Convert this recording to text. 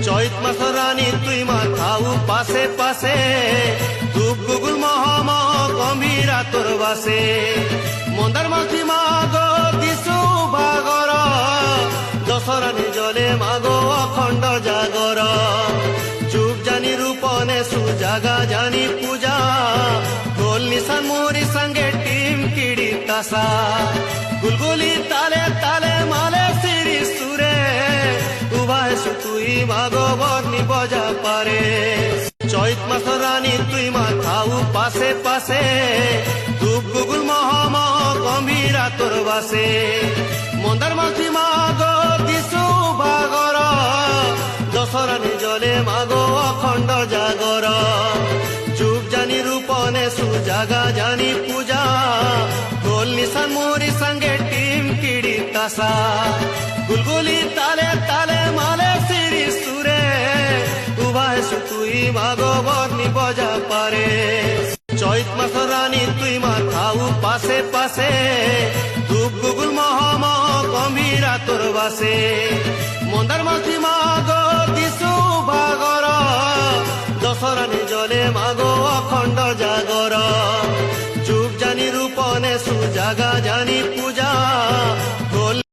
চৈত মাস রানী তুই মা থাউ পাশে পাশে ধূপ গুগুল মহামহ গম্ভীরা তোর বাসে মন্দার মাঝি মাগো দিশু ভাগর দশরানী জলে মাগো অখণ্ড জাগর যুগ জানি রূপনে সুজাগা জানি পূজা ঢোল নিশান মোহরি সঙ্গে টিম কিড়ি তাসা গুলগুলি তালে তালে মালে সিরি সুরে উভায় তুই মাগো বর্ণি বজা পারে চৈত মাস রানী তুই মা থাউ পাশে পাশে ধূপ গুগুল মহামহ গম্ভীরা তোর বাসে মন্দার মাঝি মাগো দিশু ভাগর দশরানী জলে মাগো অখণ্ড জাগর যুগ জানি রূপনে সুজাগা জানি পূজা ঢোল নিশান মোহরি সঙ্গে টিম কিড়ি তাসা গুলগুলি তালে তালে মালে সিরি সুরে উভায় তুই মাগো বর্ণি বজা পারে চৈত মাস রানী তুই মা থাউ পাশে পাশে ধূপ গুগুল মহামহ গম্ভীরা তোর বাসে মন্দার মাঝি মাগো দিশু ভাগর দশরানী জলে মাগো অখণ্ড জাগর যুগ জানি রূপনে সুজাগা জানি পূজা